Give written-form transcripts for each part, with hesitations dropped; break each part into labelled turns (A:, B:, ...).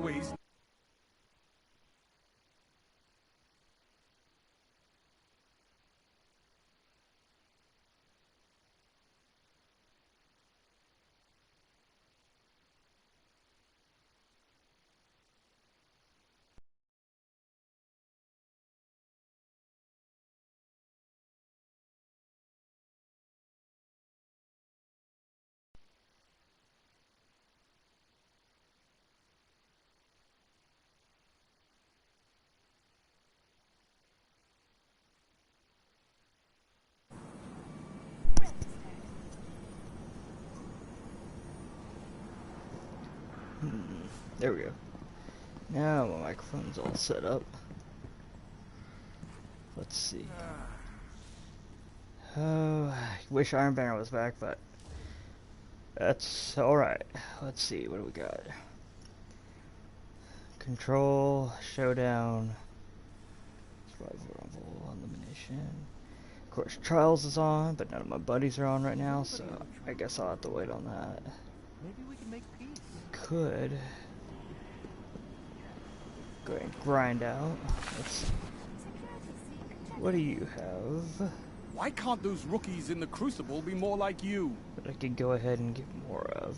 A: always.
B: There we go. Now my microphone's all set up. Let's see. Oh, I wish Iron Banner was back, but that's alright. Let's see, what do we got? Control, Showdown, Survival, Elimination. Of course, Trials is on, but none of my buddies are on right now, so I guess I'll have to wait on that.
C: Maybe we can make peace.
B: Could go ahead and grind out. Let's see. What do you have?
A: Why can't those rookies in the Crucible be more like you?
B: That I could go ahead and get more of.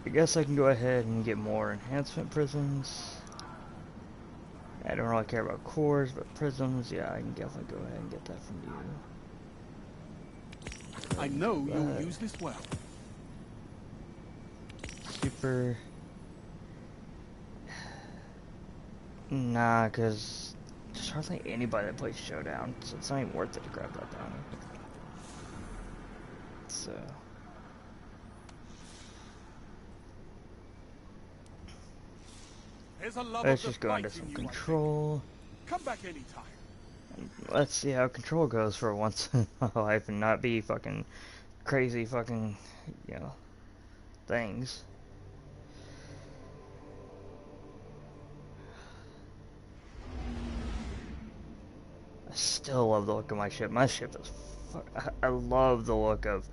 B: I guess I can go ahead and get more enhancement prisms. I don't really care about cores, but prisms, yeah, I can definitely go ahead and get that from you.
A: I know you'll use this well.
B: Super. Nah, because there's hardly anybody that plays Showdown, so it's not even worth it to grab that down. So. Let's just go into some control.
A: Come back anytime.
B: Let's see how control goes for once in my life and not be fucking crazy fucking, you know, things. I still love the look of my ship. My ship is I love the look of,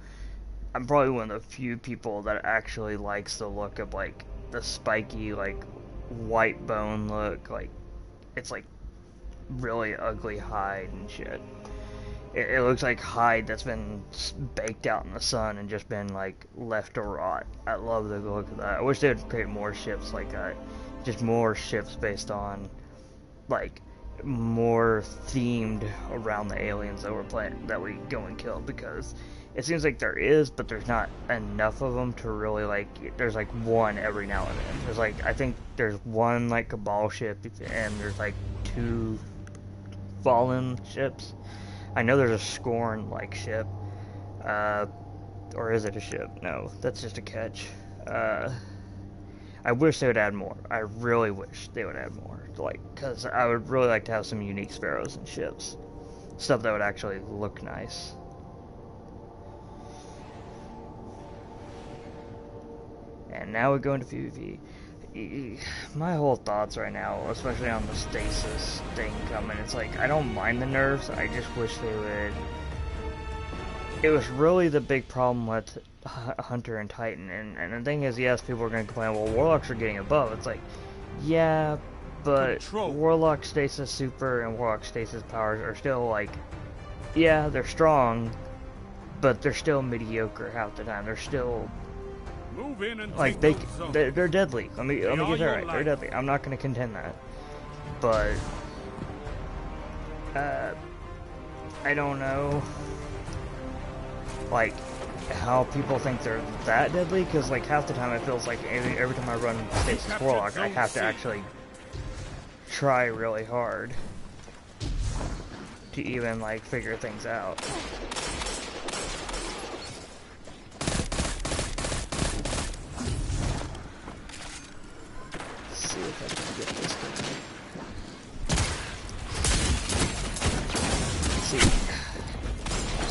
B: I'm probably one of the few people that actually likes the look of like the spiky like white bone look, like it's like really ugly hide and shit. It looks like hide that's been baked out in the sun and just been like left to rot. I love the look of that. I wish they would create more ships like that, just more ships based on like more themed around the aliens that we're playing, that we go and kill, because it seems like there is, but there's not enough of them to really like, there's like one every now and then. There's like, I think there's one like Cabal ship and there's like 2 Fallen ships. I know there's a Scorn like ship, or is it a ship? No, that's just a catch. I wish they would add more. I really wish they would add more, like, because I would really like to have some unique sparrows and ships, stuff that would actually look nice. And now we go into PvP. My whole thoughts right now, especially on the stasis thing coming, it's like, I don't mind the nerfs, I just wish they would. It was really the big problem with Hunter and Titan, and the thing is, yes, people are going to complain, well, Warlocks are getting above. It's like, yeah, but Warlock Stasis Super and Warlock Stasis Powers are still like, yeah, they're strong, but they're still mediocre half the time. They're still
A: move in and
B: like they're deadly. Let me get that right. They're deadly. I'm not going to contend that, but I don't know, like, how people think they're that deadly, because like half the time it feels like every time I run Stasis Warlock, I have to actually try really hard to even like figure things out. Let's see if I can get this thing. Let's see.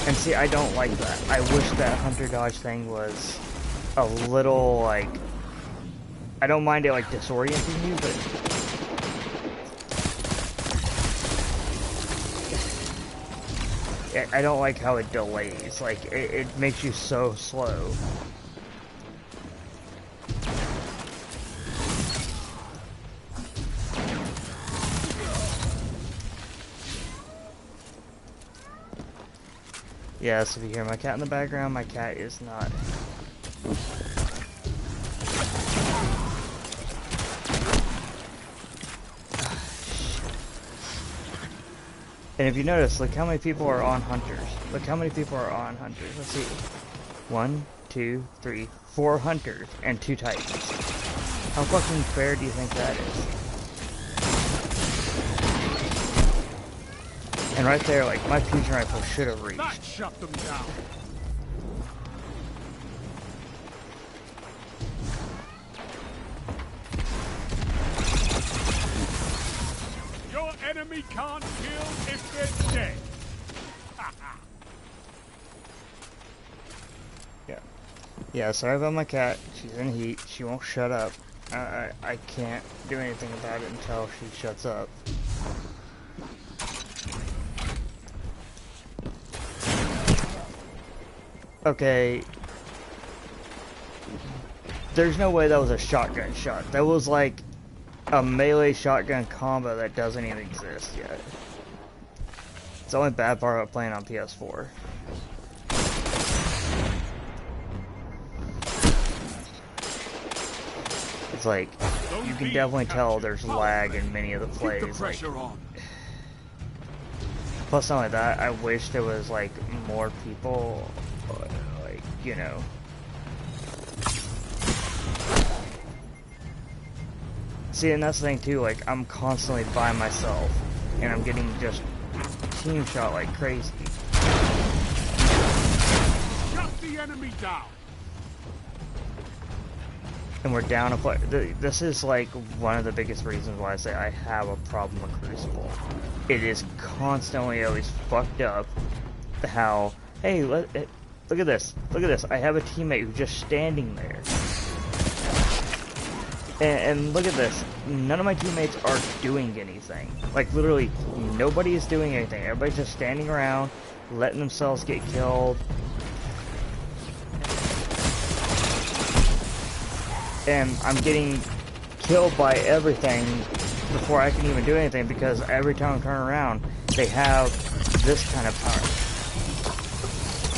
B: And see, I don't like that. I wish that Hunter Dodge thing was a little, like, I don't mind it, like, disorienting you, but I don't like how it delays. Like, it makes you so slow. Yes, if you hear my cat in the background, my cat is not. And if you notice, look how many people are on hunters. Look how many people are on hunters. Let's see. 1, 2, 3, 4 hunters and 2 titans. How fucking fair do you think that is? And right there, like, my fusion rifle should have reached.
A: That shut them down. Your enemy can't kill if they're dead.
B: Yeah, sorry about my cat. She's in heat. She won't shut up. I can't do anything about it until she shuts up. Okay. There's no way that was a shotgun shot. That was like a melee shotgun combo that doesn't even exist yet. It's the only bad part about playing on PS4. It's like, you can definitely tell there's lag in many of the plays. Like, plus, not only that, I wish there was like more people, like, you know. See, and that's the thing too, like, I'm constantly by myself, and I'm getting just team shot like crazy.
A: Shut the enemy down.
B: And we're down a player. This is like one of the biggest reasons why I say I have a problem with Crucible. It is constantly always fucked up how, hey, look at this. Look at this. I have a teammate who's just standing there. And look at this. None of my teammates are doing anything. Like, literally, nobody is doing anything. Everybody's just standing around, letting themselves get killed. And I'm getting killed by everything before I can even do anything, because every time I turn around, they have this kind of power.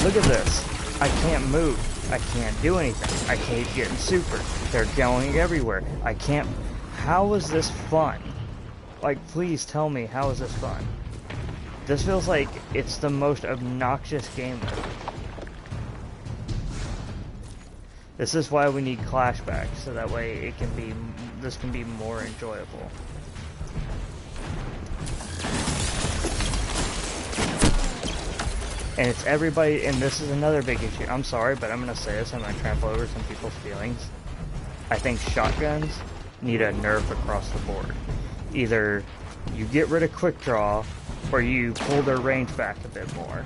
B: Look at this. I can't move. I can't do anything. I keep getting super. They're going everywhere. I can't. How is this fun? Like, please tell me, how is this fun? This feels like it's the most obnoxious game mode. This is why we need Clashback, so that way it can be, this can be more enjoyable. And it's everybody, and this is another big issue. I'm sorry, but I'm gonna say this, I'm gonna trample over some people's feelings. I think shotguns need a nerf across the board. Either you get rid of quick draw, or you pull their range back a bit more.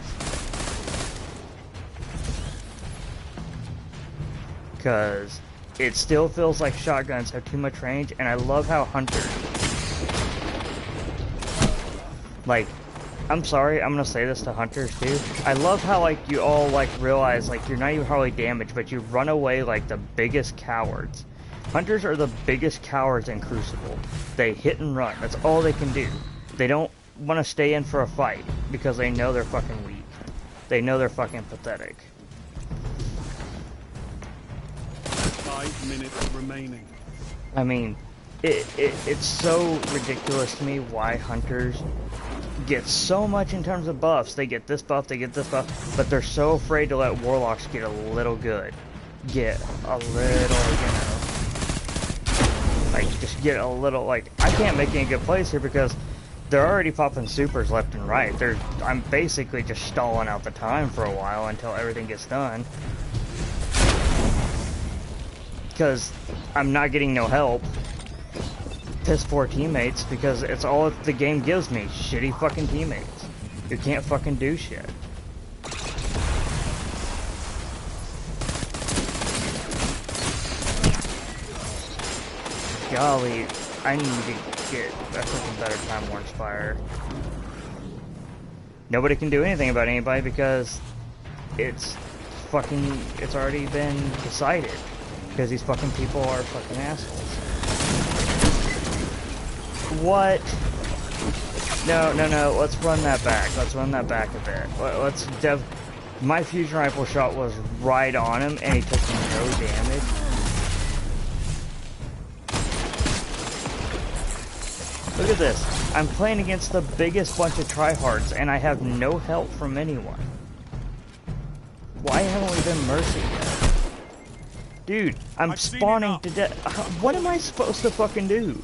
B: Because it still feels like shotguns have too much range, and I love how hunters, like, I'm sorry, I'm gonna say this to hunters too, I love how, like, you all, like, realize, like, you're not even hardly damaged, but you run away like the biggest cowards. Hunters are the biggest cowards in Crucible. They hit and run, that's all they can do. They don't want to stay in for a fight, because they know they're fucking weak. They know they're fucking pathetic.
A: 5 minutes remaining.
B: I mean, it's so ridiculous to me why hunters get so much in terms of buffs. They get this buff, they get this buff, but they're so afraid to let warlocks get a little good. Get a little, you know, like, just get a little, like, I can't make any good plays here because they're already popping supers left and right. I'm basically just stalling out the time for a while until everything gets done. Because I'm not getting no help. Piss poor teammates, because it's all the game gives me. Shitty fucking teammates who can't fucking do shit. Golly, I need to get a fucking better Time War Inspire. Nobody can do anything about anybody because it's already been decided. Because these fucking people are fucking assholes. What? No, let's run that back. Let's run that back a bit. My fusion rifle shot was right on him, and he took no damage. Look at this. I'm playing against the biggest bunch of tryhards, and I have no help from anyone. Why haven't we been mercy yet? Dude, I'm spawning to death. What am I supposed to fucking do?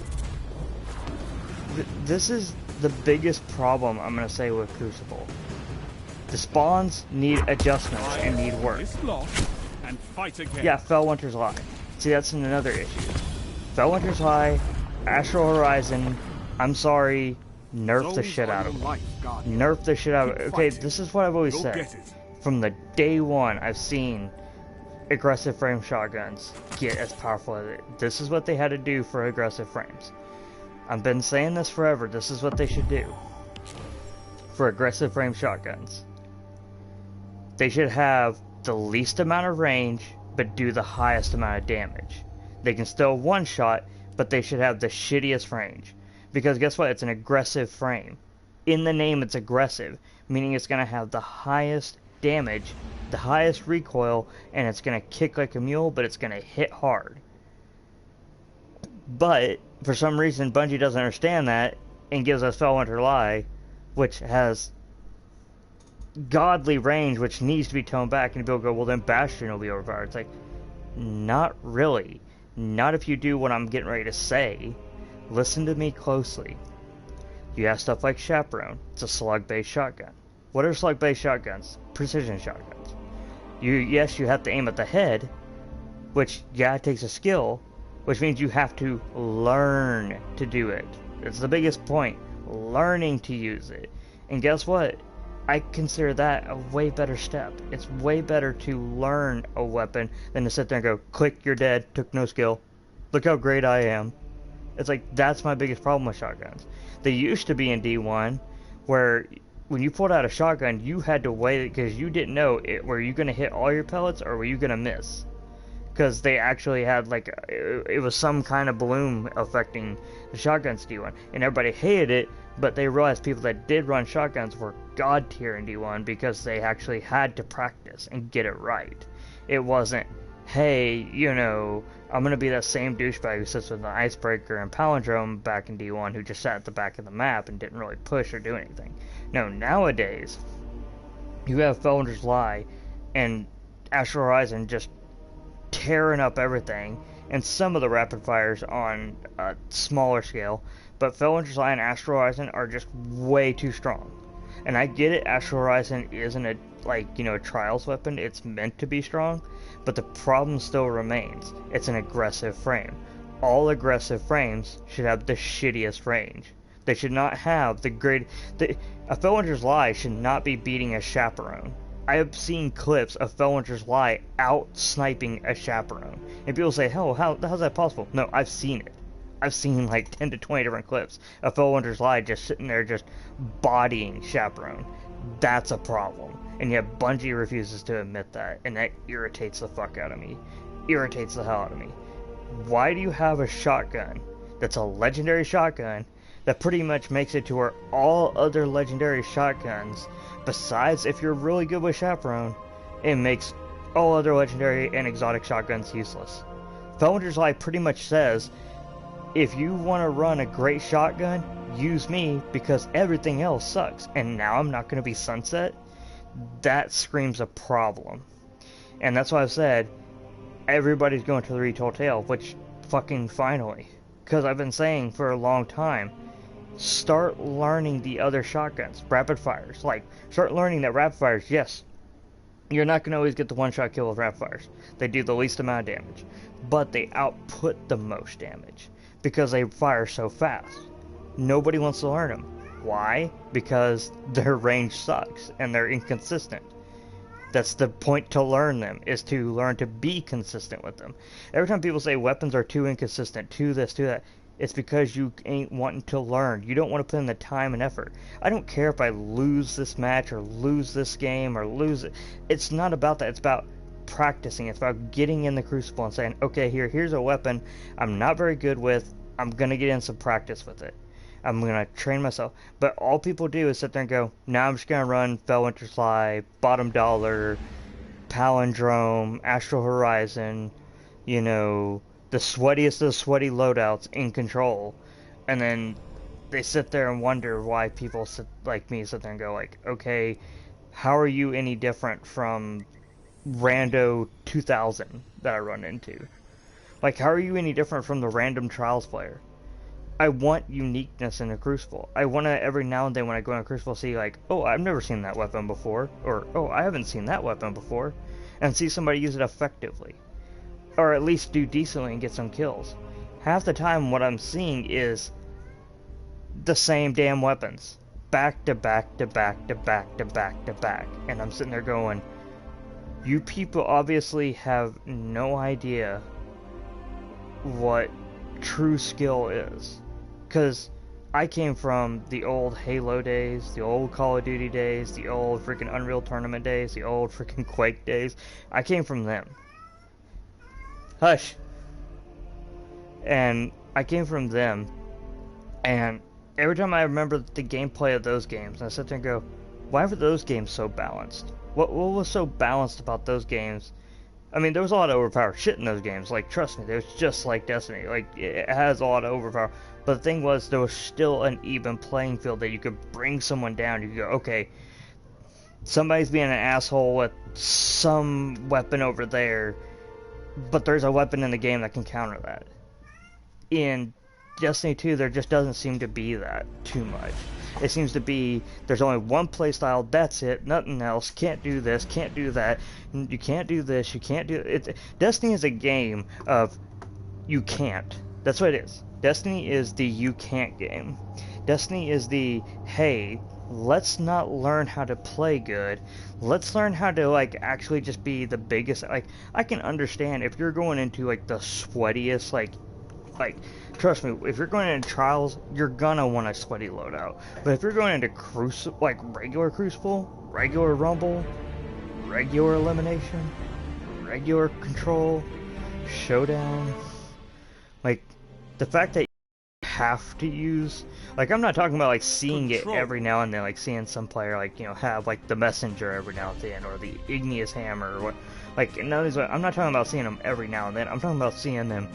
B: This is the biggest problem I'm gonna say with Crucible. The spawns need adjustments and need work.
A: And fight again.
B: Yeah, Fellwinter's Lie. See, that's another issue. Fellwinter's Lie, Astral Horizon, I'm sorry, nerf the shit out of them. Nerf the shit out of it. Okay, this is what I've always said. From the day one, I've seen aggressive frame shotguns get as powerful as it. This is what they had to do for aggressive frames. I've been saying this forever. This is what they should do for aggressive frame shotguns. They should have the least amount of range, but do the highest amount of damage. They can still one-shot, but they should have the shittiest range. Because guess what? It's an aggressive frame. In the name, it's aggressive, meaning it's going to have the highest damage, the highest recoil, and it's going to kick like a mule, but it's going to hit hard. But for some reason, Bungie doesn't understand that and gives us Fellwinter Lie, which has godly range, which needs to be toned back, and people go, well, then Bastion will be overpowered. It's like, not really. Not if you do what I'm getting ready to say. Listen to me closely. You have stuff like Chaperone. It's a slug-based shotgun. What are slug-based shotguns? Precision shotguns. Yes, you have to aim at the head, which, yeah, it takes a skill, which means you have to learn to do it. It's the biggest point. Learning to use it. And guess what? I consider that a way better step. It's way better to learn a weapon than to sit there and go, click, you're dead, took no skill. Look how great I am. It's like, that's my biggest problem with shotguns. They used to be in D1, where when you pulled out a shotgun, you had to wait because you didn't know, were you going to hit all your pellets or were you going to miss? Because they actually had, like, it was some kind of bloom affecting the shotguns D1. And everybody hated it, but they realized people that did run shotguns were god tier in D1 because they actually had to practice and get it right. It wasn't, hey, you know, I'm going to be that same douchebag who sits with an icebreaker and palindrome back in D1 who just sat at the back of the map and didn't really push or do anything. No, nowadays, you have Fellwinter's Lie and Astral Horizon just tearing up everything, and some of the rapid fires on a smaller scale, but Fellwinter's Lie and Astral Horizon are just way too strong. And I get it, Astral Horizon isn't a, like, you know, a trials weapon, it's meant to be strong, but the problem still remains. It's an aggressive frame. All aggressive frames should have the shittiest range. They should not have the great... A Fellwinter's Lie should not be beating a Chaperone. I have seen clips of Fellwinter's Lie out-sniping a Chaperone. And people say, hell, how's that possible? No, I've seen it. I've seen like 10 to 20 different clips of Fellwinter's Lie just sitting there just bodying Chaperone. That's a problem. And yet Bungie refuses to admit that, and that irritates the fuck out of me. Irritates the hell out of me. Why do you have a shotgun that's a legendary shotgun that pretty much makes it to where all other legendary shotguns, besides if you're really good with Chaperone, it makes all other legendary and exotic shotguns useless? Fellwinter's Lie pretty much says, if you want to run a great shotgun, use me because everything else sucks. And now I'm not going to be Sunset? That screams a problem. And that's why I've said, everybody's going to the retold tale, which fucking finally. Because I've been saying for a long time, start learning the other shotguns, rapid fires. Like, start learning that rapid fires, yes, you're not going to always get the one-shot kill with rapid fires. They do the least amount of damage, but they output the most damage because they fire so fast. Nobody wants to learn them. Why? Because their range sucks and they're inconsistent. That's the point to learn them, is to learn to be consistent with them. Every time people say weapons are too inconsistent, too this, too that, it's because you ain't wanting to learn. You don't want to put in the time and effort. I don't care if I lose this match or lose this game or lose it. It's not about that. It's about practicing. It's about getting in the Crucible and saying, okay, here's a weapon I'm not very good with. I'm going to get in some practice with it. I'm gonna train myself. But all people do is sit there and go, now I'm just gonna run Felwinter's Fly, Bottom Dollar, Palindrome, Astral Horizon, you know, the sweatiest of the sweaty loadouts in Control. And then they sit there and wonder why people like me sit there and go like, okay, how are you any different from Rando 2000 that I run into? Like, how are you any different from the random Trials player? I want uniqueness in a Crucible. I want to, every now and then when I go in a Crucible, see like, oh, I've never seen that weapon before, or oh, I haven't seen that weapon before, and see somebody use it effectively, or at least do decently and get some kills. Half the time what I'm seeing is the same damn weapons, back to back to back to back to back to back, and I'm sitting there going, you people obviously have no idea what true skill is. Because I came from the old Halo days, the old Call of Duty days, the old freaking Unreal Tournament days, the old freaking Quake days. I came from them. Hush. And I came from them, and every time I remember the gameplay of those games, I sit there and go, why were those games so balanced? What was so balanced about those games? I mean, there was a lot of overpowered shit in those games. Like, trust me, it was just like Destiny. Like, it has a lot of overpower. But the thing was, there was still an even playing field that you could bring someone down. You could go, okay, somebody's being an asshole with some weapon over there, but there's a weapon in the game that can counter that. In Destiny 2, there just doesn't seem to be that too much. It seems to be, there's only one playstyle, that's it, nothing else, can't do this, can't do that, you can't do this, you can't do it. Destiny is a game of, you can't. That's what it is. Destiny is the you can't game. Destiny is the, hey, let's not learn how to play good, let's learn how to, like, actually just be the biggest, like, I can understand if you're going into, like, the sweatiest, like, trust me, if you're going into Trials, you're gonna want a sweaty loadout. But if you're going into Crucible, like regular Crucible, regular Rumble, regular Elimination, regular Control, Showdown, like, the fact that you have to use, like, I'm not talking about, like, seeing it every now and then, like, seeing some player, like, you know, have, like, the Messenger every now and then, or the Igneous Hammer, or what, like, none of these, I'm not talking about seeing them every now and then, I'm talking about seeing them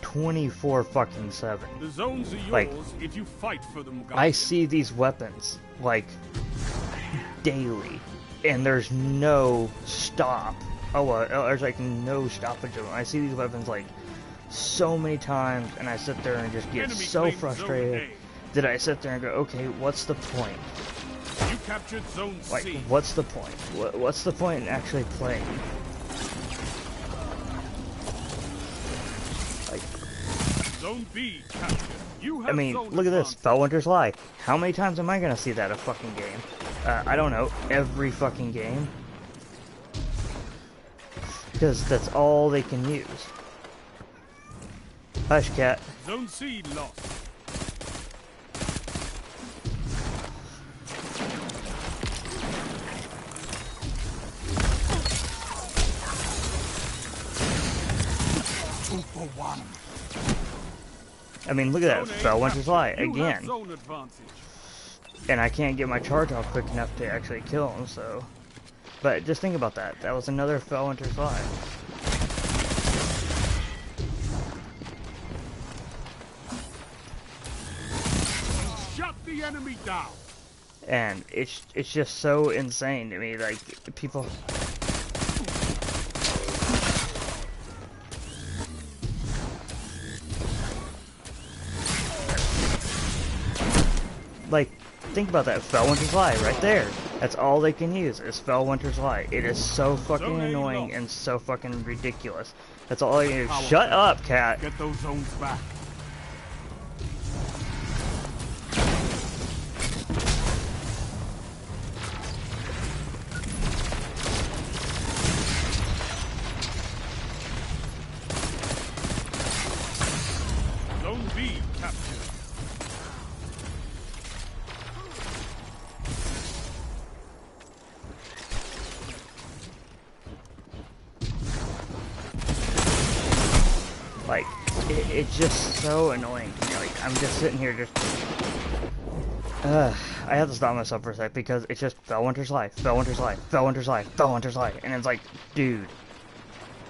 B: 24/7.
A: The zones are yours,
B: like,
A: if you fight for them, guys.
B: I see these weapons like daily, and there's no stop. There's like no stoppage of them. I see these weapons like so many times, and I sit there and just get
A: Enemy
B: so
A: claims
B: frustrated that I sit there and go, okay, what's the point?
A: You captured zone
B: Like,
A: C.
B: what's the point? What's the point in actually playing?
A: Zone B captured. You have
B: I mean,
A: zone
B: look at this,
A: advantage.
B: Felwinter's Lie. How many times am I gonna see that a fucking game? I don't know, every fucking game. Because that's all they can use. Hush, cat.
A: Zone C lost. Two for one.
B: I mean, look at that, Felwinter's Lie,
A: You have
B: again.
A: zone advantage.
B: And I can't get my charge off quick enough to actually kill him, so... But just think about that, that was another Felwinter's Lie.
A: Shut the enemy down.
B: And it's just so insane to me, like, people... Like, think about that, Felwinter's Lie, right there. That's all they can use, is Felwinter's Lie. It is so fucking annoying and so fucking ridiculous. That's all I can do. Shut up, cat!
A: Get those zones back. Zone B captured.
B: Like, it's just so annoying to me. Like, I'm just sitting here just... I have to stop myself for a sec because it's just Felwinter's life, Felwinter's life, Felwinter's life, Felwinter's life, and it's like, dude,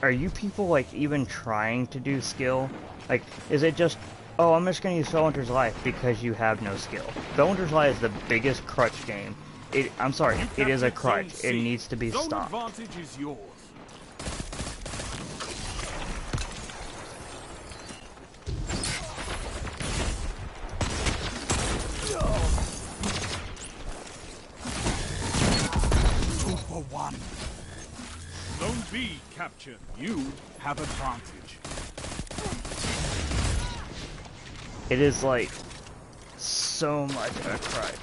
B: are you people like even trying to do skill? Like, is it just, oh, I'm just gonna use Felwinter's life because you have no skill? Felwinter's life is the biggest crutch game. I'm sorry, it is a crutch. It needs to be stopped.
A: Zone advantage is yours. For one. Zone B captured. You have advantage.
B: It is like so much a crutch.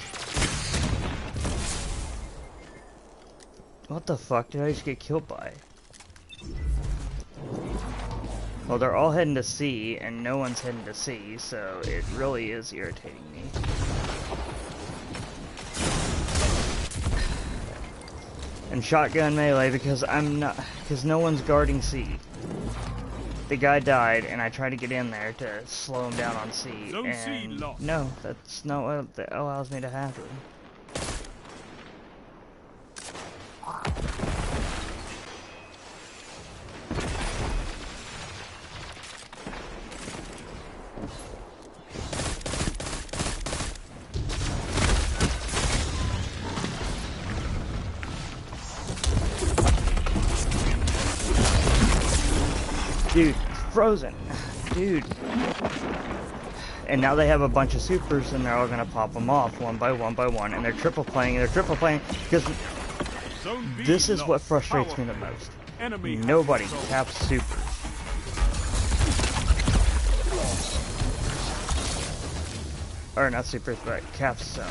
B: What the fuck did I just get killed by? Well, they're all heading to C, and no one's heading to C, so it really is irritating me. And shotgun melee because no one's guarding C. The guy died, and I tried to get in there to slow him down on C, and no, that's not what that allows me to happen. Dude, frozen. Dude. And now they have a bunch of supers and they're all gonna pop them off one by one, and they're triple playing because this is what frustrates me the most. Nobody caps supers. Or not supers, but caps zones.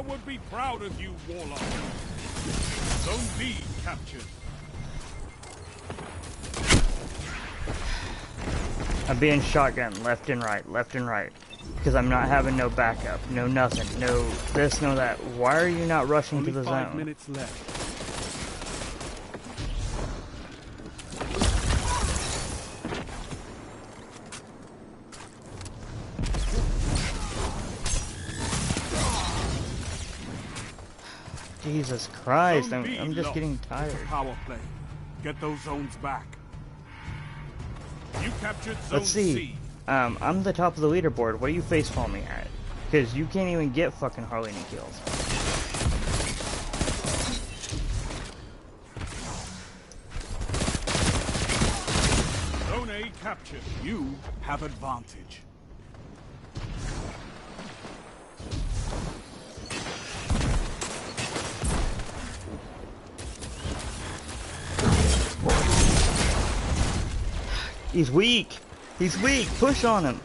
A: Would be proud of you, Warlock. Zone B captured.
B: I'm being shotgun left and right, because I'm not having no backup, no nothing, no this, no that. Why are you not rushing
A: Only
B: to the
A: 5
B: zone?
A: minutes left.
B: Jesus Christ, I'm just getting tired.
A: Power play. Get those zones back. You captured zone
B: Let's see.
A: C.
B: I'm the top of the leaderboard. What are you facepalming at? Because you can't even get fucking hardly any kills.
A: Zone A captured. You have advantage.
B: He's weak. He's weak. Push on him.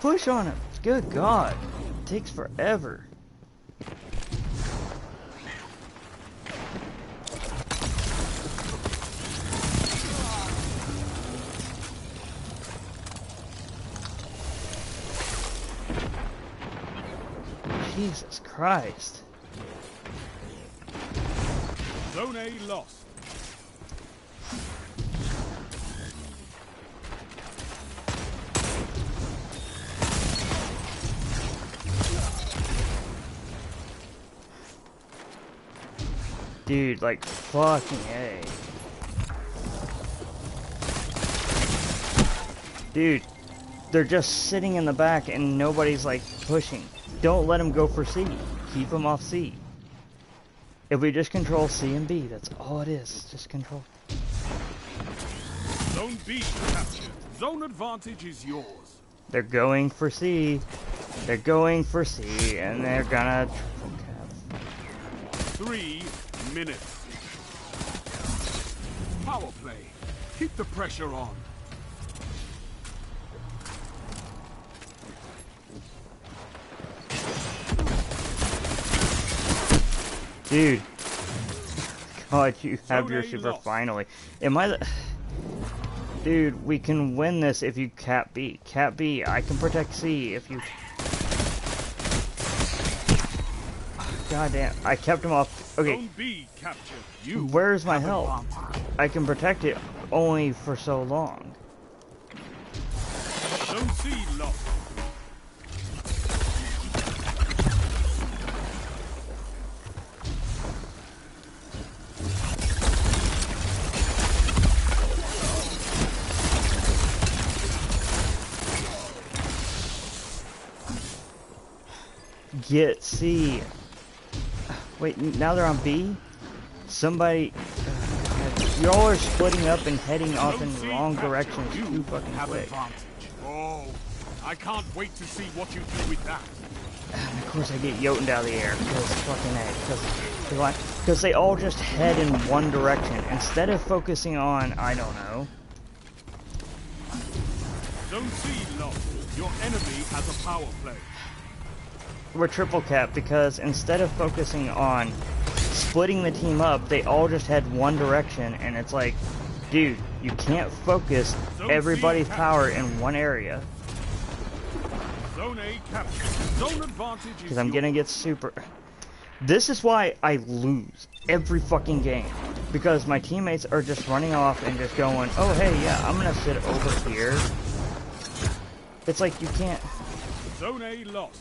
B: Push on him. Good God. It takes forever. Jesus Christ.
A: Zone A lost.
B: Dude, like, fucking A. Dude, they're just sitting in the back and nobody's, like, pushing. Don't let them go for C. Keep them off C. If we just control C and B, that's all it is. Just control.
A: Zone B captured. Zone advantage is yours.
B: They're going for C. They're going for C, and they're gonna triple cap.
A: 3 minutes. Power play. Keep the pressure on.
B: Dude. god, you have
A: Zone
B: your
A: A
B: super
A: lost.
B: finally. Am I the... Dude, we can win this if you cap B. Cap B, I can protect C if you... God damn, I kept him off. Okay,
A: Zone B captured. You
B: where's my
A: have
B: help?
A: advantage.
B: I can protect it only for so long.
A: Zone C lost.
B: Get C. Wait, now they're on B? Somebody... Y'all are splitting up and heading off in wrong directions too fucking
A: Have
B: quick.
A: advantage. Oh, I can't wait to see what you do with that.
B: And of course I get Jotun out of the air, because fucking A. Because they all just head in one direction, instead of focusing on, I don't know.
A: Zone C lost. Your enemy has a power play.
B: We're triple cap, because instead of focusing on splitting the team up, they all just head one direction, and it's like, dude, you can't focus everybody's power in one area.
A: Zone A captured. Zone advantage is
B: Because I'm gonna get super... This is why I lose every fucking game. Because my teammates are just running off and just going, oh hey, yeah, I'm gonna sit over here. It's like you can't...
A: Zone A lost.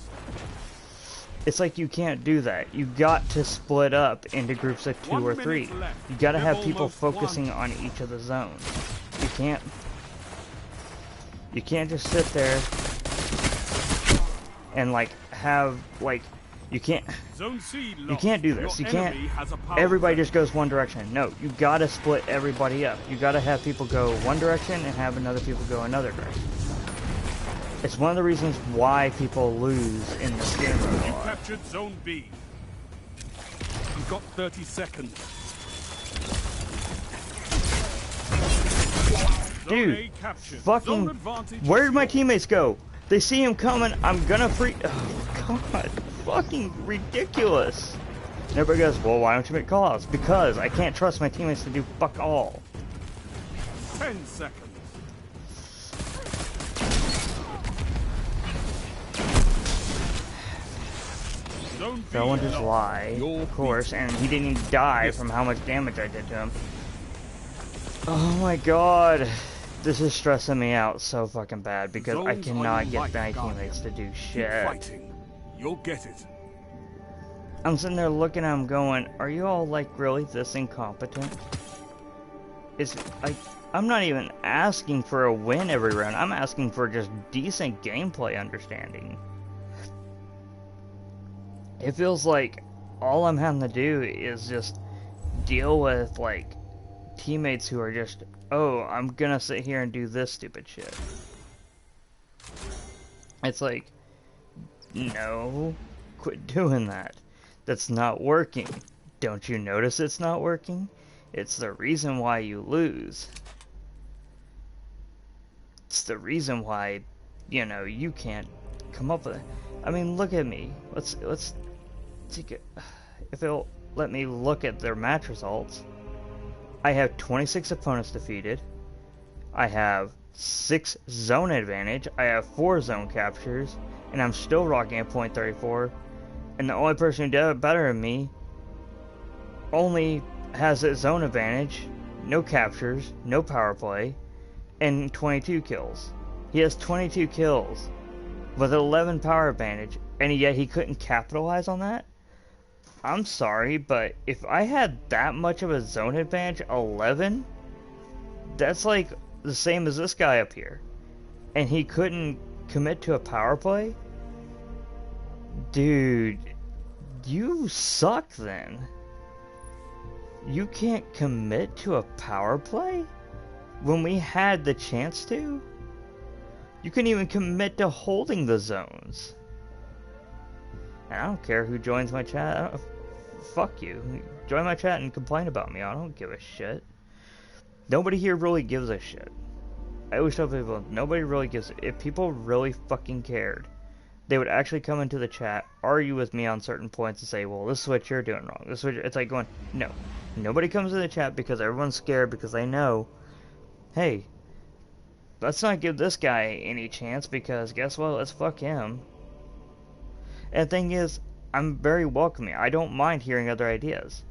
B: It's like you can't do that. You got to split up into groups of 2 or 3. You gotta have people focusing on each of the zones. You can't just sit there and like have like you can't
A: Zone C lost.
B: you can't do this. You
A: Your
B: can't
A: enemy has a power
B: everybody
A: play.
B: just goes one direction. No, you gotta split everybody up. You gotta have people go one direction and have another people go another direction. It's one of the reasons why people lose in this game a
A: You
B: lot.
A: captured Zone B. You've got 30 seconds. Zone
B: Dude,
A: A captured.
B: fucking,
A: Zone advantage
B: where
A: is
B: did my
A: yours.
B: teammates go? They see him coming, I'm gonna freak. Oh god, fucking ridiculous. And everybody goes, well, why don't you make calls? Because I can't trust my teammates to do fuck all.
A: 10 seconds. Zone B
B: Someone just
A: lost.
B: lie,
A: You're
B: of course, and he didn't even die from how much damage I did to him. Oh my god. This is stressing me out so fucking bad because I
A: Zones on
B: cannot
A: your
B: get
A: right,
B: my
A: Guardian.
B: teammates to do
A: Keep
B: shit.
A: fighting. You'll get it.
B: I'm sitting there looking at him going, are you all like really this incompetent? I'm not even asking for a win every round, I'm asking for just decent gameplay understanding. It feels like all I'm having to do is just deal with like teammates who are just, oh, I'm gonna sit here and do this stupid shit. It's like, no, quit doing that. That's not working. Don't you notice it's not working? It's the reason why you lose. It's the reason why, you know, you can't come up with it. I mean, look at me. Let's take it. If it'll let me look at their match results, I have 26 opponents defeated. I have 6 zone advantage. I have 4 zone captures, and I'm still rocking a .34. And the only person who did it better than me only has a zone advantage, no captures, no power play, and 22 kills. He has 22 kills with 11 power advantage, and yet he couldn't capitalize on that? I'm sorry, but if I had that much of a zone advantage, 11, that's like the same as this guy up here. And he couldn't commit to a power play? Dude, you suck then. You can't commit to a power play? When we had the chance to? You couldn't even commit to holding the zones. And I don't care who joins my chat. Fuck you. Join my chat and complain about me. I don't give a shit. Nobody here really gives a shit. I always tell people, nobody really gives a... If people really fucking cared, they would actually come into the chat, argue with me on certain points, and say, well, this is what you're doing wrong. This is what it's like going, no. Nobody comes to the chat because everyone's scared because they know, hey, let's not give this guy any chance because guess what? Let's fuck him. And the thing is, I'm very welcoming. I don't mind hearing other ideas.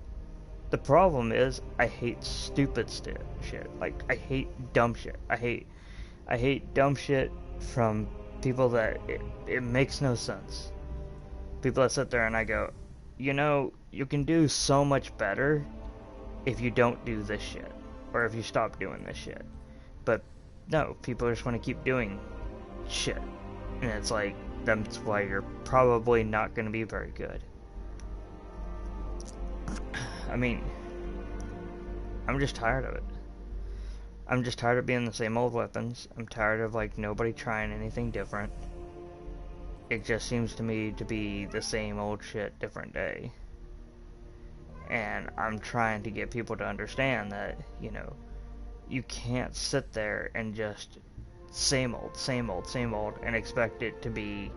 B: The problem is, I hate stupid shit. Like, I hate dumb shit. I hate dumb shit from people that it makes no sense. People that sit there and I go, you know, you can do so much better if you don't do this shit. Or if you stop doing this shit. But no, people just want to keep doing shit. And it's like, that's why you're probably not going to be very good. I mean, I'm just tired of it. I'm just tired of being the same old weapons. I'm tired of, like, nobody trying anything different. It just seems to me to be the same old shit, different day. And I'm trying to get people to understand that, you know, you can't sit there and just same old, same old, same old, and expect it to be,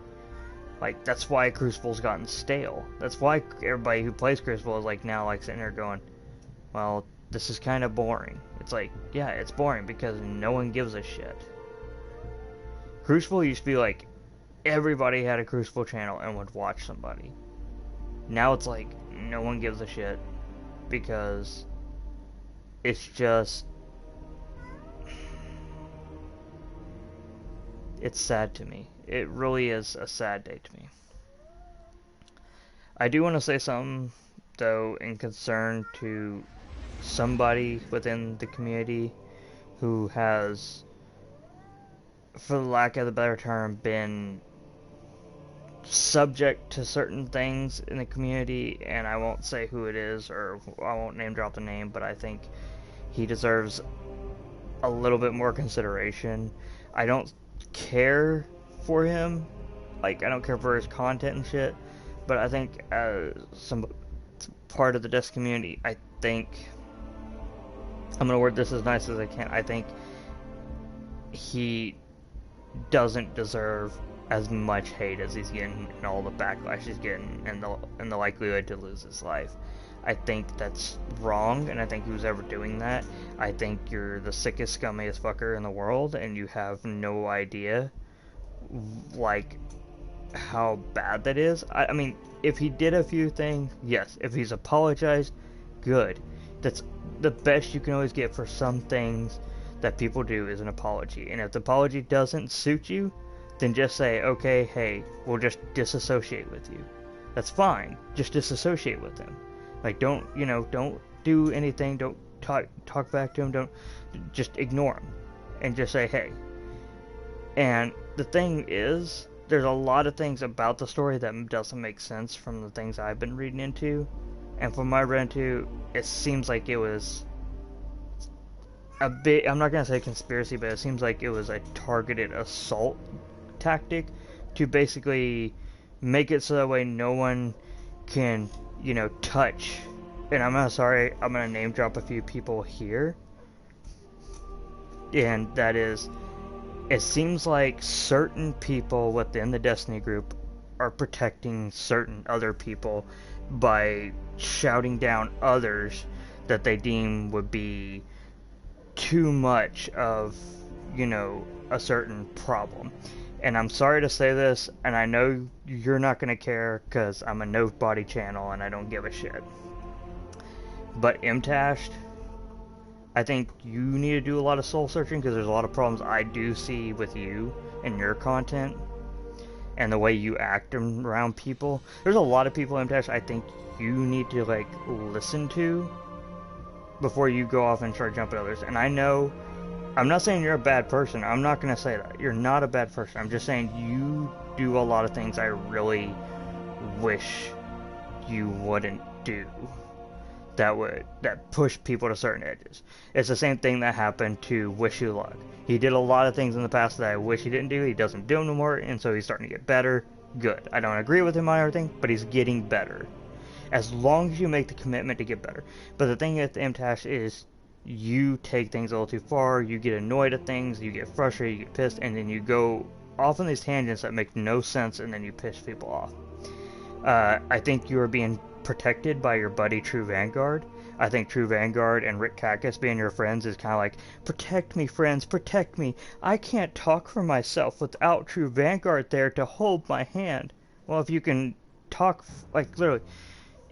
B: like, that's why Crucible's gotten stale. That's why everybody who plays Crucible is, like, now, like, sitting there going, well, this is kind of boring. It's like, yeah, it's boring because no one gives a shit. Crucible used to be like, everybody had a Crucible channel and would watch somebody. Now it's like, no one gives a shit because it's just, it's sad to me. It really is a sad day to me. I do want to say something, though, in concern to somebody within the community who has, for the lack of a better term, been subject to certain things in the community, and I won't say who it is, or I won't name drop the name, but I think he deserves a little bit more consideration. I don't care for him, like, I don't care for his content and shit, but I think as some part of the disc community, I think, I'm gonna word this as nice as I can, I think he doesn't deserve as much hate as he's getting and all the backlash he's getting and the likelihood to lose his life. I think that's wrong, and I think who's ever doing that, I think you're the sickest, scummiest fucker in the world, and you have no idea, like, how bad that is. I mean, if he did a few things, yes. If he's apologized, good. That's the best you can always get for some things that people do is an apology. And if the apology doesn't suit you, then just say, okay, hey, we'll just disassociate with you. That's fine. Just disassociate with him. Like, don't do anything, don't talk back to him, don't, just ignore him. And just say, hey. And the thing is, there's a lot of things about the story that doesn't make sense from the things I've been reading into. And from my read into, it seems like it was a bit, I'm not going to say conspiracy, but it seems like it was a targeted assault tactic to basically make it so that way no one can, touch. And I'm sorry, I'm going to name drop a few people here. And that is, it seems like certain people within the Destiny group are protecting certain other people by shouting down others that they deem would be too much of, a certain problem. And I'm sorry to say this, and I know you're not going to care because I'm a nobody channel and I don't give a shit. But MTashed, I think you need to do a lot of soul searching because there's a lot of problems I do see with you and your content and the way you act around people. There's a lot of people in MTashed I think you need to, like, listen to before you go off and start jumping others. And I know, I'm not saying you're a bad person. I'm not going to say that. You're not a bad person. I'm just saying you do a lot of things I really wish you wouldn't do. That push people to certain edges. It's the same thing that happened to Wish You Luck. He did a lot of things in the past that I wish he didn't do. He doesn't do them no more, and so he's starting to get better. Good. I don't agree with him on everything, but he's getting better. As long as you make the commitment to get better. But the thing with MTash is you take things a little too far, you get annoyed at things, you get frustrated, you get pissed, and then you go off on these tangents that make no sense, and then you piss people off. I think you are being protected by your buddy True Vanguard. I think True Vanguard and Rick Cactus being your friends is kind of like, protect me, friends, protect me. I can't talk for myself without True Vanguard there to hold my hand. Well, if you can talk, like, literally,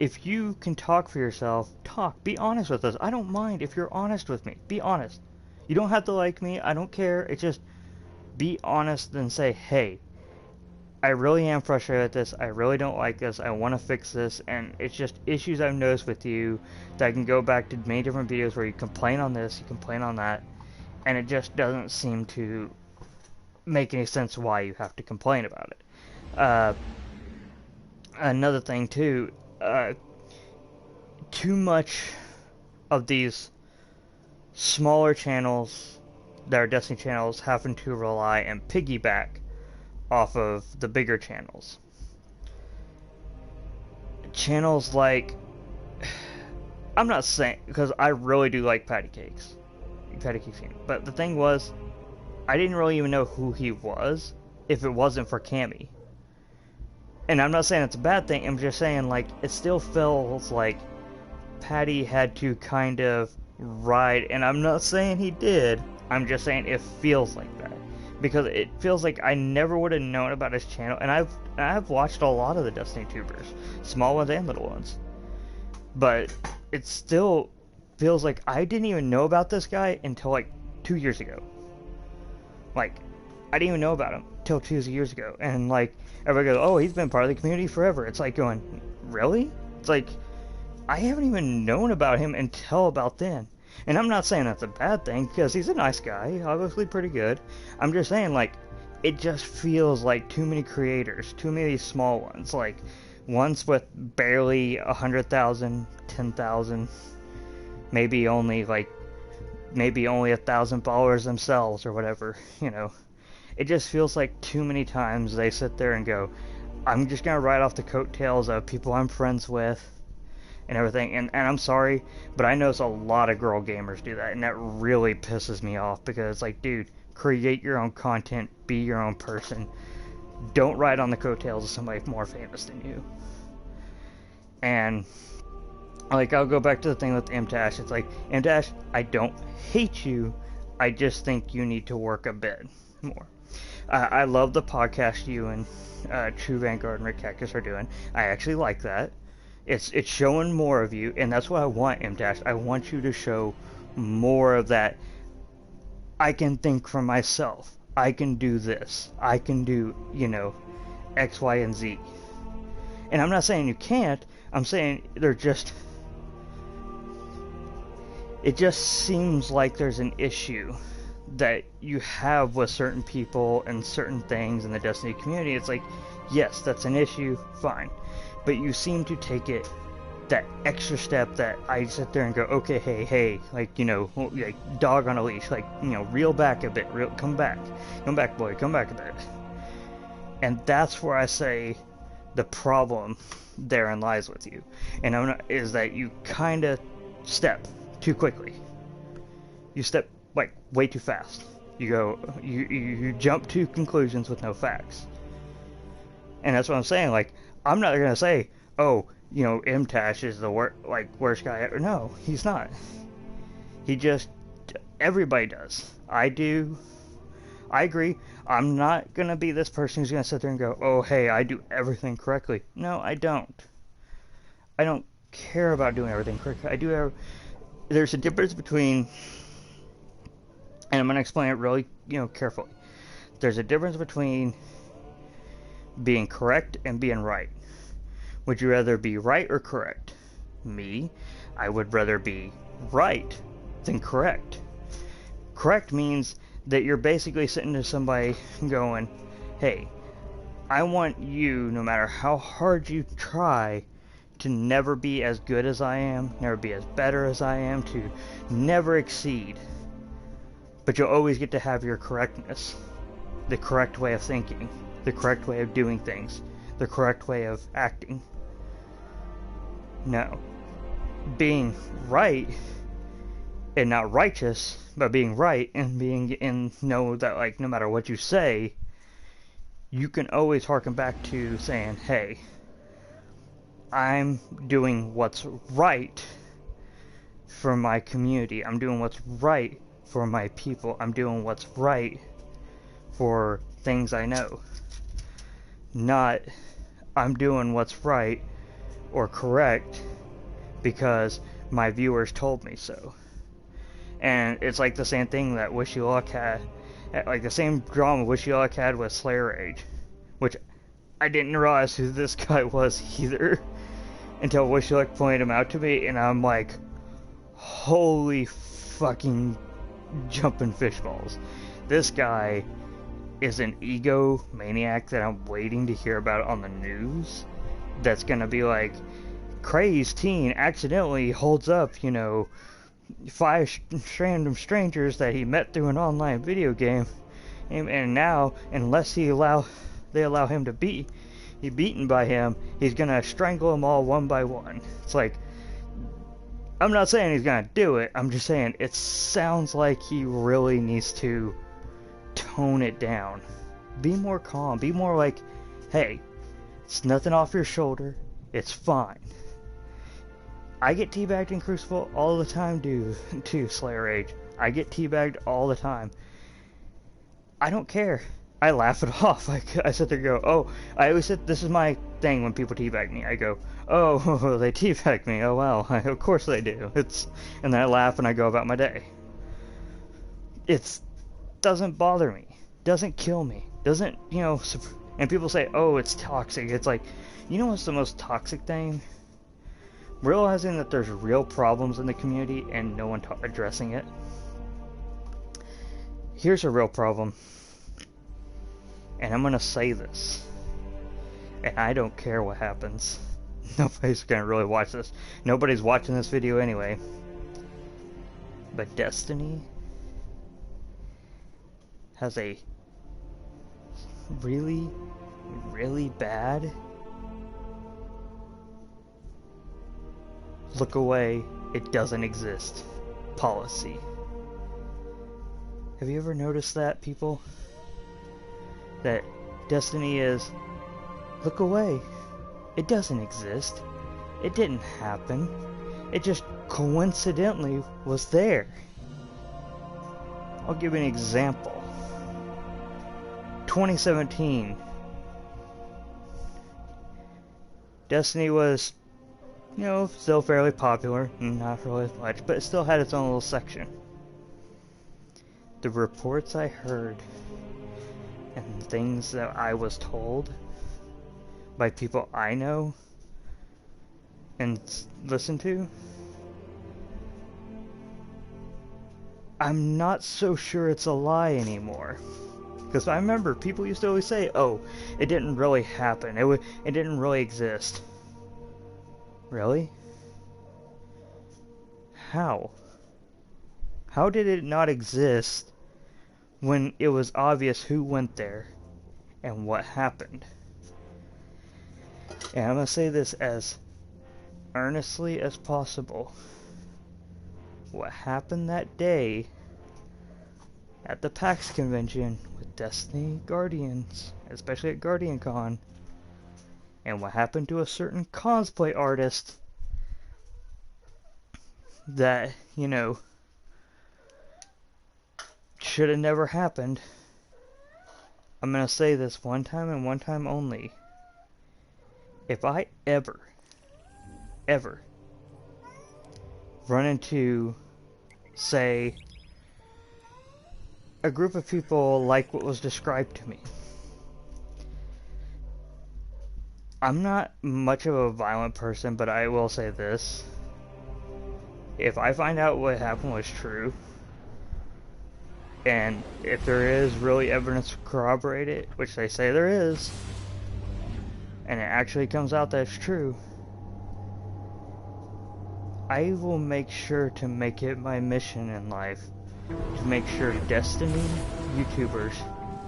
B: if you can talk for yourself, talk. Be honest with us. I don't mind if you're honest with me. Be honest. You don't have to like me. I don't care. It's just be honest and say, hey, I really am frustrated with this. I really don't like this. I want to fix this. And it's just issues I've noticed with you that I can go back to many different videos where you complain on this, you complain on that, and it just doesn't seem to make any sense why you have to complain about it. Another thing, too, too much of these smaller channels that are Destiny channels having to rely and piggyback off of the bigger channels. Channels like, I'm not saying, because I really do like Patty Cakes, but the thing was, I didn't really even know who he was if it wasn't for Cammy. And I'm not saying it's a bad thing, I'm just saying, like, it still feels like Patty had to kind of ride, and I'm not saying he did, I'm just saying it feels like that. Because it feels like I never would have known about his channel, and I've watched a lot of the Destiny tubers, small ones and little ones. But it still feels like I didn't even know about this guy until like 2 years ago. Like, I didn't even know about him till 2 years ago, and like everybody goes, "Oh, he's been part of the community forever." It's like going, really? It's like I haven't even known about him until about then. And I'm not saying that's a bad thing, because he's a nice guy, obviously pretty good. I'm just saying, like, it just feels like too many creators, too many small ones, like, ones with barely 100,000, 10,000, maybe only 1,000 followers themselves, or whatever, you know. It just feels like too many times they sit there and go, I'm just gonna ride off the coattails of people I'm friends with, and everything, and I'm sorry, but I notice a lot of girl gamers do that, and that really pisses me off, because it's like, dude, create your own content, be your own person, don't ride on the coattails of somebody more famous than you. And, like, I'll go back to the thing with MTash, it's like, MTash, I don't hate you, I just think you need to work a bit more. I love the podcast you and True Vanguard and Rick Cactus are doing. I actually like that. It's showing more of you, and that's what I want, M-Dash. I want you to show more of that. I can think for myself. I can do this. I can do, you know, X, Y, and Z. And I'm not saying you can't. I'm saying they're just... It just seems like there's an issue that you have with certain people and certain things in the Destiny community. It's like, yes, that's an issue, fine. But you seem to take it that extra step that I sit there and go, okay, hey, like, you know, like dog on a leash, like, you know, reel back a bit, come back, boy, come back a bit. And that's where I say the problem therein lies with you. And is that you kind of step too quickly. You step, like, way too fast. You jump to conclusions with no facts. And that's what I'm saying, like, I'm not gonna say, oh, you know, MTash is the worst guy ever. No, he's not. He just, everybody does. I do. I agree. I'm not gonna be this person who's gonna sit there and go, oh, hey, I do everything correctly. No, I don't. I don't care about doing everything correctly. There's a difference between, and I'm gonna explain it really, you know, carefully. There's a difference between being correct and being right. Would you rather be right or correct? Me, I would rather be right than correct. Correct means that you're basically sitting to somebody going, hey, I want you, no matter how hard you try, to never be as good as I am, never be as better as I am, to never exceed. But you'll always get to have your correctness, the correct way of thinking, the correct way of doing things, the correct way of acting. No. Being right and not righteous, but being right and know that, like, no matter what you say, you can always harken back to saying, hey, I'm doing what's right for my community. I'm doing what's right for my people. I'm doing what's right for things I know. Not, I'm doing what's right or correct because my viewers told me so. And it's like the same thing that Wish You Luck had, like the same drama Wish You Luck had with Slayer Age, which I didn't realize who this guy was either until Wish You Luck pointed him out to me, and I'm like, holy fucking jumping fish balls. This guy is an egomaniac that I'm waiting to hear about on the news. That's gonna be like, crazed teen accidentally holds up, you know, 5 random strangers that he met through an online video game, and now, unless they allow him to be beaten by him, he's gonna strangle them all one by one. It's like, I'm not saying he's gonna do it, I'm just saying it sounds like he really needs to tone it down. Be more calm, be more like, hey, it's nothing off your shoulder, it's fine. I get teabagged in Crucible all the time due to Slayer Age. I get teabagged all the time. I don't care. I laugh it off. I sit there and go, oh, I always said, this is my thing when people teabag me. I go, oh, they teabag me. Oh, well, of course they do. And then I laugh and I go about my day. It doesn't bother me. Doesn't kill me. Doesn't, you know, and people say, oh, it's toxic. It's like, you know what's the most toxic thing? Realizing that there's real problems in the community and no one addressing it. Here's a real problem. And I'm gonna say this. And I don't care what happens. Nobody's gonna really watch this. Nobody's watching this video anyway. But Destiny has a really, really bad look away, it doesn't exist policy. Have you ever noticed that, people? That Destiny is, look away, it doesn't exist, it didn't happen, it just coincidentally was there. I'll give you an example. 2017, Destiny was, you know, still fairly popular, not really much, but it still had its own little section. The reports I heard and things that I was told by people I know and listen to, I'm not so sure it's a lie anymore. Because I remember people used to always say, oh, it didn't really happen, it didn't really exist. Really? How? How did it not exist when it was obvious who went there and what happened? And I'm going to say this as earnestly as possible. What happened that day at the PAX convention with Destiny Guardians, especially at GuardianCon, and what happened to a certain cosplay artist that, you know, should have never happened. I'm gonna say this one time and one time only. If I ever run into, say, a group of people like what was described to me, I'm not much of a violent person, but I will say this. If I find out what happened was true, and if there is really evidence to corroborate it, which they say there is, and it actually comes out that it's true, I will make sure to make it my mission in life to make sure Destiny YouTubers